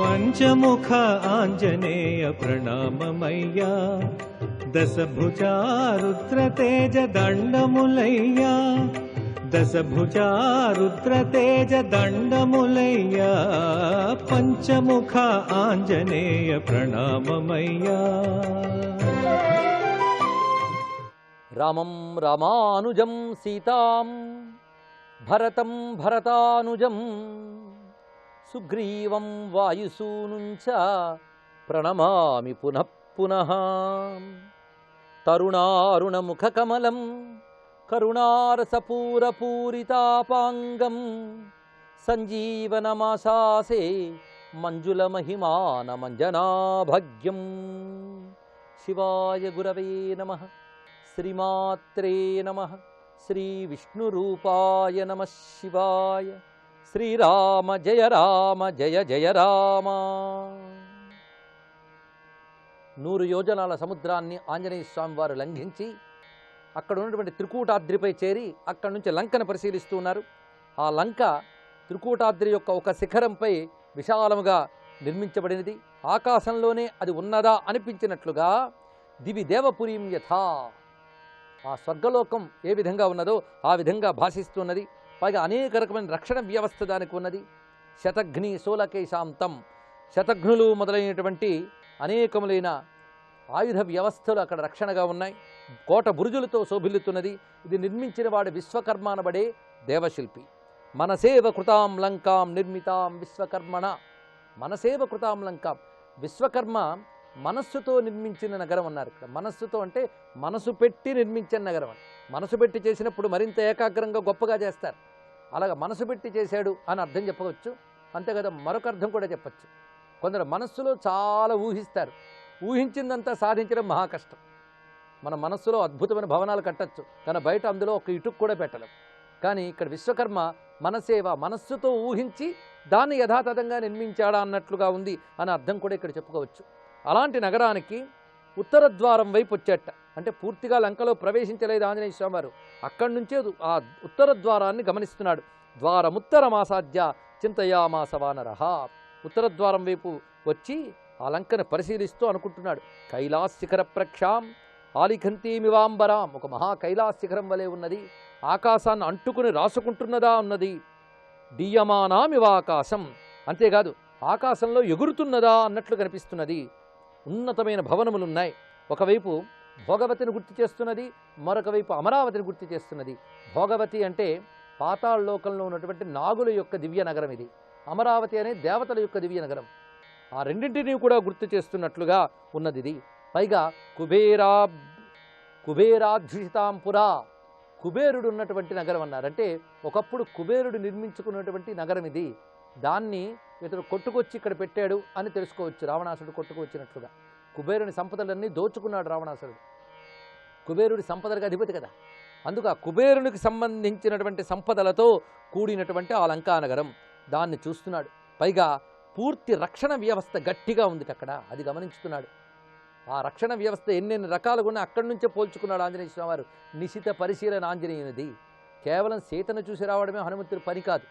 పంచముఖ ఆంజనేయ ప్రణామమయ్యా, దశభుజా రుద్రతేజ దండములయ్యా, దశభుజా రుద్రతేజ దండములయ్యా, పంచముఖ ఆంజనేయ ప్రణామమయ్యా. రామం రామానుజం సీతాం భరతం భరతానుజం సుగ్రీవం వాయుసూనుంచ ప్రణమామి పునః పునః. తరుణారుణముఖకమలం కరుణారసపూరపూరితాపాంగం సంజీవనమాశాసే మంజులమహిమానమంజనాభాగ్యం. శివాయ గురవే నమః. శ్రీమాత్రే నమః. శ్రీ విష్ణురూపాయ నమః శివాయ. శ్రీరామ జయ రామ జయ జయ రామ. 100 యోజనాల సముద్రాన్ని ఆంజనేయ స్వామి వారు లంఘించి అక్కడ ఉన్నటువంటి త్రికూటాద్రిపై చేరి అక్కడి నుంచి లంకను పరిశీలిస్తూ ఉన్నారు. ఆ లంక త్రికూటాద్రి యొక్క ఒక శిఖరంపై విశాలముగా నిర్మించబడినది. ఆకాశంలోనే అది ఉన్నదా అనిపించినట్లుగా దివి దేవపురీం యథా, ఆ స్వర్గలోకం ఏ విధంగా ఉన్నదో ఆ విధంగా భాషిస్తున్నది. పైగా అనేక రకమైన రక్షణ వ్యవస్థ దానికి ఉన్నది. శతఘ్ని శూలకేశాంతం, శతఘ్నులు మొదలైనటువంటి అనేకములైన ఆయుధ వ్యవస్థలు అక్కడ రక్షణగా ఉన్నాయి. కోట బురుజులతో శోభిల్లుతున్నది. ఇది నిర్మించిన వాడు విశ్వకర్మ అనబడే దేవశిల్పి. మనసేవ కృతాం లంకాం నిర్మితాం విశ్వకర్మణ. మనసేవ కృతాం లంకాం, విశ్వకర్మ మనస్సుతో నిర్మించిన నగరం అన్నారు. ఇక్కడ మనస్సుతో అంటే మనసు పెట్టి నిర్మించిన నగరం అని. మనసు పెట్టి చేసినప్పుడు మరింత ఏకాగ్రంగా గొప్పగా చేస్తారు. అలాగ మనసు పెట్టి చేశాడు అని అర్థం చెప్పవచ్చు. అంతే కదా, మరొక అర్థం కూడా చెప్పచ్చు. కొందరు మనస్సులో చాలా ఊహిస్తారు, ఊహించిందంతా సాధించడం మహా కష్టం. మన మనస్సులో అద్భుతమైన భవనాలు కట్టచ్చు, కానీ బయట అందులో ఒక ఇటుకు కూడా పెట్టలేం. కానీ ఇక్కడ విశ్వకర్మ మనసేవ, మనస్సుతో ఊహించి దాన్ని యథాతథంగా నిర్మించాడా అన్నట్లుగా ఉంది అని అర్థం కూడా ఇక్కడ చెప్పుకోవచ్చు. అలాంటి నగరానికి ఉత్తర ద్వారం వైపు వచ్చేట, అంటే పూర్తిగా లంకలో ప్రవేశించలేదు ఆంజనేయ స్వామి వారు. అక్కడి నుంచే ఆ ఉత్తర ద్వారాన్ని గమనిస్తున్నాడు. ద్వారముత్తరమాసాధ్య చింతయామాస వానరః. ఉత్తర ద్వారం వైపు వచ్చి ఆ లంకను పరిశీలిస్తూ అనుకుంటున్నాడు. కైలాస్ శిఖర ప్రక్షాం ఆలిఖంతీమివాంబరాం, ఒక మహా కైలాస్ శిఖరం వలె ఉన్నది. ఆకాశాన్ని అంటుకుని రాసుకుంటున్నదా ఉన్నది. డీయమానామివాకాశం, అంతేకాదు ఆకాశంలో ఎగురుతున్నదా అన్నట్లు కనిపిస్తున్నది. ఉన్నతమైన భవనములున్నాయి. ఒకవైపు భోగవతిని గుర్తు చేస్తున్నది, మరొక వైపు అమరావతిని గుర్తు చేస్తున్నది. భోగవతి అంటే పాతాళ లోకంలో ఉన్నటువంటి నాగుల యొక్క దివ్య నగరం ఇది. అమరావతి అనే దేవతల యొక్క దివ్య నగరం. ఆ రెండింటినీ కూడా గుర్తు చేస్తున్నట్లుగా ఉన్నది ఇది. పైగా కుబేరాధ్యుషితాంపురా, కుబేరుడు ఉన్నటువంటి నగరం అన్నారంటే ఒకప్పుడు కుబేరుడు నిర్మించుకున్నటువంటి నగరం ఇది. దాన్ని ఇతడు కొట్టుకొచ్చి ఇక్కడ పెట్టాడు అని తెలుసుకోవచ్చు. రావణాసుడు కొట్టుకొచ్చినట్లుగా కుబేరుని సంపదలన్నీ దోచుకున్నాడు రావణాసురుడు. కుబేరుడి సంపదలకు అధిపతి కదా, అందుకు ఆ కుబేరునికి సంబంధించినటువంటి సంపదలతో కూడినటువంటి ఆ లంకా నగరం, దాన్ని చూస్తున్నాడు. పైగా పూర్తి రక్షణ వ్యవస్థ గట్టిగా ఉంది అక్కడ, అది గమనించుతున్నాడు. ఆ రక్షణ వ్యవస్థ ఎన్నెన్ని రకాలుగా ఉన్నా అక్కడి నుంచే పోల్చుకున్నాడు ఆంజనేయ స్వామి వారు. నిశిత పరిశీలన ఆంజనేయునిది. కేవలం సీతను చూసి రావడమే హనుమంతుడి పని కాదు,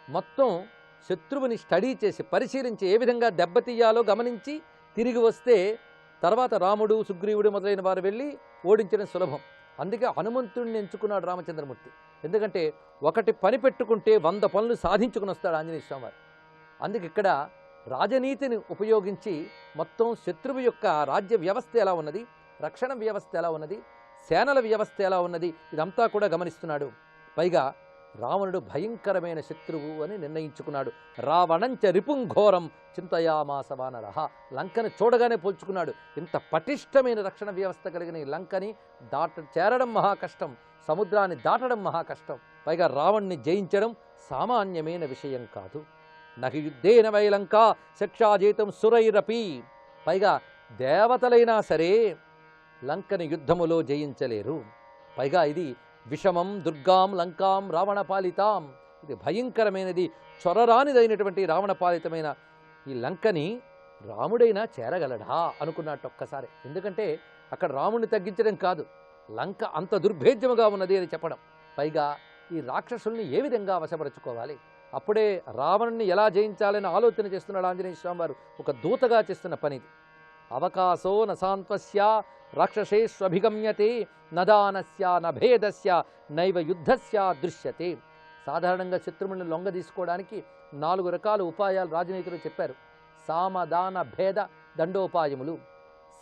మొత్తం శత్రువుని స్టడీ చేసి పరిశీలించి ఏ విధంగా దెబ్బతీయాలో గమనించి తిరిగి వస్తే తర్వాత రాముడు సుగ్రీవుడు మొదలైన వారు వెళ్ళి ఓడించడం సులభం. అందుకే హనుమంతుడిని ఎంచుకున్నాడు రామచంద్రమూర్తి. ఎందుకంటే ఒకటి పని పెట్టుకుంటే 100 పనులు సాధించుకుని వస్తాడు ఆంజనేయ స్వామి వారు. అందుకే ఇక్కడ రాజనీతిని ఉపయోగించి మొత్తం శత్రువు యొక్క రాజ్య వ్యవస్థ ఎలా ఉన్నది, రక్షణ వ్యవస్థ ఎలా ఉన్నది, సేనల వ్యవస్థ ఎలా ఉన్నది, ఇదంతా కూడా గమనిస్తున్నాడు. పైగా రావణుడు భయంకరమైన శత్రువు అని నిర్ణయించుకున్నాడు. రావణంచ రిపుంఘోరం చింతయామాస వానరః. లంకను చూడగానే పోల్చుకున్నాడు. ఇంత పటిష్టమైన రక్షణ వ్యవస్థ కలిగిన ఈ లంకని చేరడం మహా కష్టం, సముద్రాన్ని దాటడం మహా కష్టం. పైగా రావణ్ణి జయించడం సామాన్యమైన విషయం కాదు. నహి యుద్ధేన వై లంకా శిక్షాజేతం సురైరపి. పైగా దేవతలైనా సరే లంకని యుద్ధములో జయించలేరు. పైగా ఇది విషమం దుర్గాం లంకాం రావణ పాలితాం, ఇది భయంకరమైనది, చొరరానిదైనటువంటి రావణ పాలితమైన ఈ లంకని రాముడైనా చేరగలడా అనుకున్నట్టు ఒక్కసారి. ఎందుకంటే అక్కడ రాముడిని తగ్గించడం కాదు, లంక అంత దుర్భేద్యముగా ఉన్నది అని చెప్పడం. పైగా ఈ రాక్షసుల్ని ఏ విధంగా వశపరుచుకోవాలి, అప్పుడే రావణుని ఎలా జయించాలని ఆలోచన చేస్తున్నాడు ఆంజనేయ స్వామి వారు. ఒక దూతగా చేస్తున్న పనిది. అవకాశో నసాంత్వస్య రాక్షసేష్వభిగమ్యతే నదానస్య నభేదస్య నైవ యుద్ధస్య దృశ్యతే. సాధారణంగా శత్రువులను లొంగ తీసుకోవడానికి 4 రకాల ఉపాయాలు రాజనీతులు చెప్పారు. సామదాన భేద దండోపాయములు.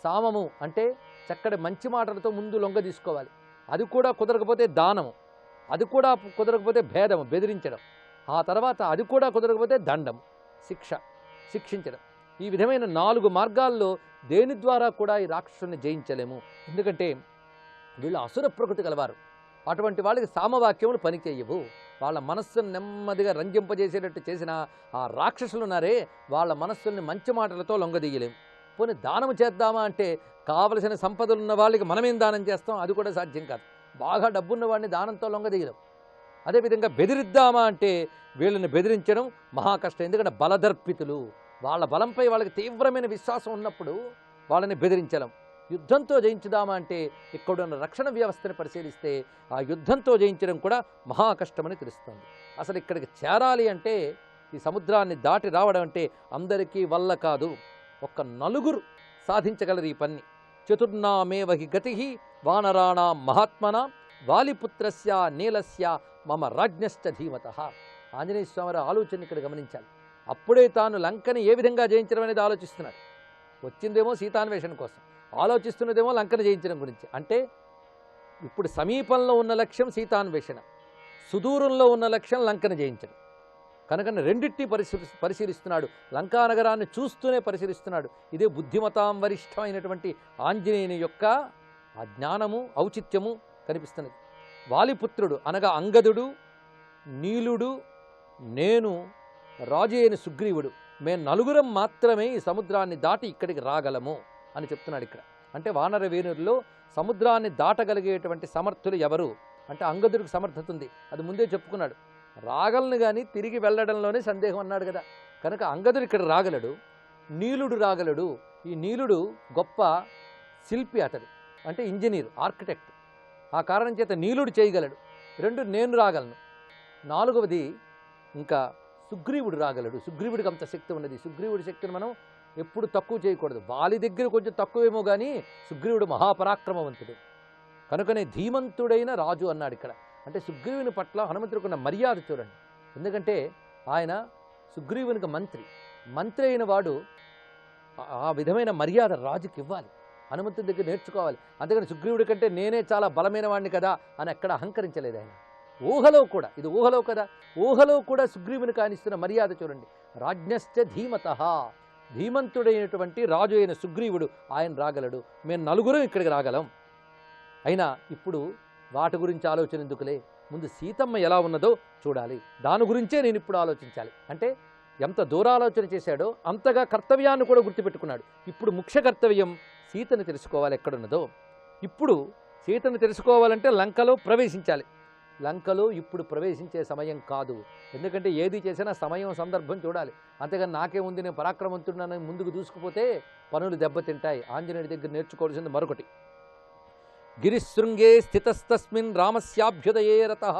సామము అంటే చక్కటి మంచి మాటలతో ముందు లొంగ తీసుకోవాలి. అది కూడా కుదరకపోతే దానము, అది కూడా కుదరకపోతే భేదము, బెదిరించడం. ఆ తర్వాత అది కూడా కుదరకపోతే దండము, శిక్షించడం. ఈ విధమైన 4 మార్గాల్లో దేని ద్వారా కూడా ఈ రాక్షసుని జయించలేము. ఎందుకంటే వీళ్ళు అసుర ప్రకృతి కలవారు. అటువంటి వాళ్ళకి సామవాక్యములు పనిచేయవు. వాళ్ళ మనస్సును నెమ్మదిగా రంజింపజేసేటట్టు చేసిన ఆ రాక్షసులు ఉన్నారే, వాళ్ళ మనస్సుల్ని మంచి మాటలతో లొంగదీయలేము. పోనీ దానం చేద్దామా అంటే కావలసిన సంపదలు ఉన్న వాళ్ళకి మనమేం దానం చేస్తాం? అది కూడా సాధ్యం కాదు. బాగా డబ్బున్న వాడిని దానంతో లొంగదీయలేం. అదేవిధంగా బెదిరిద్దామా అంటే వీళ్ళని బెదిరించడం మహా కష్టం. ఎందుకంటే బలదర్పితులు. వాళ్ళ బలంపై వాళ్ళకి తీవ్రమైన విశ్వాసం ఉన్నప్పుడు వాళ్ళని బెదిరించలేం. యుద్ధంతో జయించుదామా అంటే ఇక్కడున్న రక్షణ వ్యవస్థను పరిశీలిస్తే ఆ యుద్ధంతో జయించడం కూడా మహా కష్టమని తెలుస్తుంది. అసలు ఇక్కడికి చేరాలి అంటే, ఈ సముద్రాన్ని దాటి రావడం అంటే అందరికీ వల్ల కాదు. ఒక్క 4 సాధించగలరు ఈ పని. చతుర్నామేవ హి గతి వానరాణాం మహాత్మన వాలిపుత్రస్య నీలస్య మమ రాజ్ఞశ్చ ధీమతః. ఆంజనేయ స్వామి ఆలోచన ఇక్కడ గమనించాలి. అప్పుడే తాను లంకని ఏ విధంగా జయించడం అనేది ఆలోచిస్తున్నాడు. వచ్చిందేమో సీతాన్వేషణ కోసం, ఆలోచిస్తున్నదేమో లంకను జయించడం గురించి. అంటే ఇప్పుడు సమీపంలో ఉన్న లక్ష్యం సీతాన్వేషణ, సుదూరంలో ఉన్న లక్ష్యం లంకను జయించడం. కనుక రెండింటినీ పరిశీలిస్తున్నాడు. లంకానగరాన్ని చూస్తూనే పరిశీలిస్తున్నాడు. ఇదే బుద్ధిమతాం వరిష్టమైనటువంటి ఆంజనేయుని యొక్క ఆ జ్ఞానము, ఔచిత్యము కనిపిస్తున్నది. వాలిపుత్రుడు అనగా అంగదుడు, నీలుడు, నేను, రాజు అయిన సుగ్రీవుడు, మేము 4 మాత్రమే ఈ సముద్రాన్ని దాటి ఇక్కడికి రాగలము అని చెప్తున్నాడు ఇక్కడ. అంటే వానర వీరుల్లో సముద్రాన్ని దాటగలిగేటువంటి సమర్థులు ఎవరు అంటే అంగదుడికి సమర్థత ఉంది. అది ముందే చెప్పుకున్నాడు. రాగలను కానీ తిరిగి వెళ్ళడంలోనే సందేహం అన్నాడు కదా. కనుక అంగదుడు ఇక్కడ రాగలడు, నీలుడు రాగలడు. ఈ నీలుడు గొప్ప శిల్పి, అతడు అంటే ఇంజనీర్, ఆర్కిటెక్ట్. ఆ కారణం చేత నీలుడు చేయగలడు. 2 నేను రాగలను. 4వది ఇంకా సుగ్రీవుడు రాగలడు. సుగ్రీవుడికి అంత శక్తి ఉన్నది. సుగ్రీవుడి శక్తిని మనం ఎప్పుడు తక్కువ చేయకూడదు. వాలి దగ్గర కొంచెం తక్కువేమో కానీ సుగ్రీవుడు మహాపరాక్రమవంతుడు. కనుకనే ధీమంతుడైన రాజు అన్నాడు ఇక్కడ. అంటే సుగ్రీవుని పట్ల హనుమంతుడికి ఉన్న మర్యాద చూడండి. ఎందుకంటే ఆయన సుగ్రీవునికి మంత్రి అయిన వాడు ఆ విధమైన మర్యాద రాజుకి ఇవ్వాలి. హనుమంతుడి దగ్గర నేర్చుకోవాలి. అంతేగాని సుగ్రీవుడి కంటే నేనే చాలా బలమైన వాడిని కదా అని ఎక్కడ అహంకరించలేదు ఆయన. ఊహలో కూడా, ఇది ఊహలో కదా, ఊహలో కూడా సుగ్రీవుని కానిస్తున్న మర్యాద చూడండి. రాజ్ఞశ్చ ధీమతః, ధీమంతుడైనటువంటి రాజు అయిన సుగ్రీవుడు ఆయన రాగలడు. మేము 4 ఇక్కడికి రాగలం. అయినా ఇప్పుడు వాటి గురించి ఆలోచన ఎందుకులే, ముందు సీతమ్మ ఎలా ఉన్నదో చూడాలి. దాని గురించే నేను ఇప్పుడు ఆలోచించాలి. అంటే ఎంత దూరాలోచన చేశాడో అంతగా కర్తవ్యాన్ని కూడా గుర్తుపెట్టుకున్నాడు. ఇప్పుడు ముఖ్య కర్తవ్యం సీతను తెలుసుకోవాలి ఎక్కడున్నదో. ఇప్పుడు సీతను తెలుసుకోవాలంటే లంకలో ప్రవేశించాలి. లంకలో ఇప్పుడు ప్రవేశించే సమయం కాదు. ఎందుకంటే ఏది చేసినా సమయం, సందర్భం చూడాలి. అంతేగాని నాకేముంది, నేను పరాక్రమంతుడిని ముందుకు దూసుకుపోతే పనులు దెబ్బతింటాయి. ఆంజనేయుడి దగ్గర నేర్చుకోవాల్సింది మరొకటి. గిరిశృంగే స్థితస్తస్మిన్ రామస్యాభ్యుదయే రతః.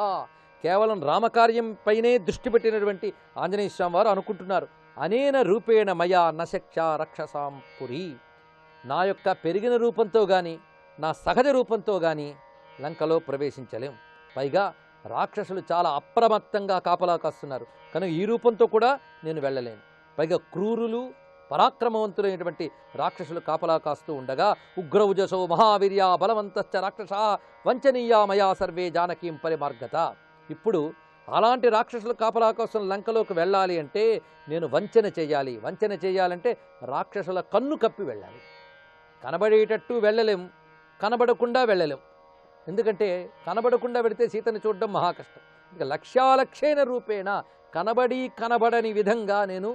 కేవలం రామకార్యం పైనే దృష్టి పెట్టినటువంటి ఆంజనేయ స్వామి వారు అనుకుంటున్నారు, అనేన రూపేణ మయా నశక్ష రక్షసాం పురి. నా యొక్క పెరిగిన రూపంతో కానీ నా సహజ రూపంతో కానీ లంకలో ప్రవేశించలేం. పైగా రాక్షసులు చాలా అప్రమత్తంగా కాపలా కాస్తున్నారు. కనుక ఈ రూపంతో కూడా నేను వెళ్ళలేను. పైగా క్రూరులు, పరాక్రమవంతులైనటువంటి రాక్షసులు కాపలా కాస్తూ ఉండగా ఉగ్రౌజసో మహావీర్య బలవంతశ్చ రాక్షస వంచనీయా మయా సర్వే జానకీం పరిమార్గత. ఇప్పుడు అలాంటి రాక్షసులు కాపలా కోసం లంకలోకి వెళ్ళాలి అంటే నేను వంచన చేయాలి. వంచన చేయాలంటే రాక్షసుల కన్ను కప్పి వెళ్ళాలి. కనబడేటట్టు వెళ్ళలేం, కనబడకుండా వెళ్ళలేం. ఎందుకంటే కనబడకుండా వెళితే సీతను చూడడం మహా కష్టం. ఇంకా లక్ష్యాలక్షేణ రూపేణ కనబడని విధంగా నేను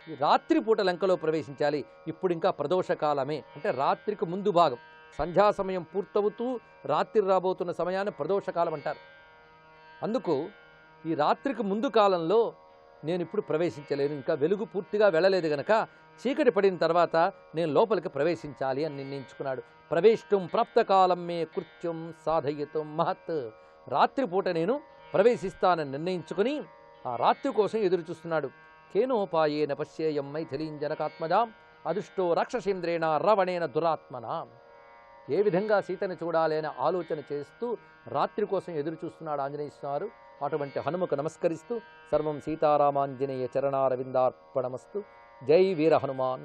రాత్రిపూట లంకలో ప్రవేశించాలి. ఇప్పుడు ఇంకా ప్రదోషకాలమే, అంటే రాత్రికి ముందు భాగం, సంధ్యా సమయం పూర్తవుతూ రాత్రి రాబోతున్న సమయాన్ని ప్రదోషకాలం అంటారు. అందుకు ఈ రాత్రికి ముందు కాలంలో నేను ఇప్పుడు ప్రవేశించలేను. ఇంకా వెలుగు పూర్తిగా వెళ్ళలేదు గనక చీకటి పడిన తర్వాత నేను లోపలికి ప్రవేశించాలి అని నిర్ణయించుకున్నాడు. ప్రవేశం ప్రాప్తకాలం మే కృత్యం సాధయితం మహత్. రాత్రిపూట నేను ప్రవేశిస్తానని నిర్ణయించుకుని ఆ రాత్రి కోసం ఎదురు చూస్తున్నాడు. కేనోపాయేన పశ్యేయం మైథిలీం జనకాత్మజాం అదుష్టో రాక్షసేంద్రేణ రవణేన దురాత్మన. ఏ విధంగా సీతని చూడాలి అనే ఆలోచన చేస్తూ రాత్రి కోసం ఎదురు చూస్తున్నాడు ఆంజనేయ స్వామి. అటువంటి హనుమకు నమస్కరిస్తూ సర్వం సీతారామాంజనేయ చరణారవిందార్పణమస్తు. జై వీర హనుమాన్.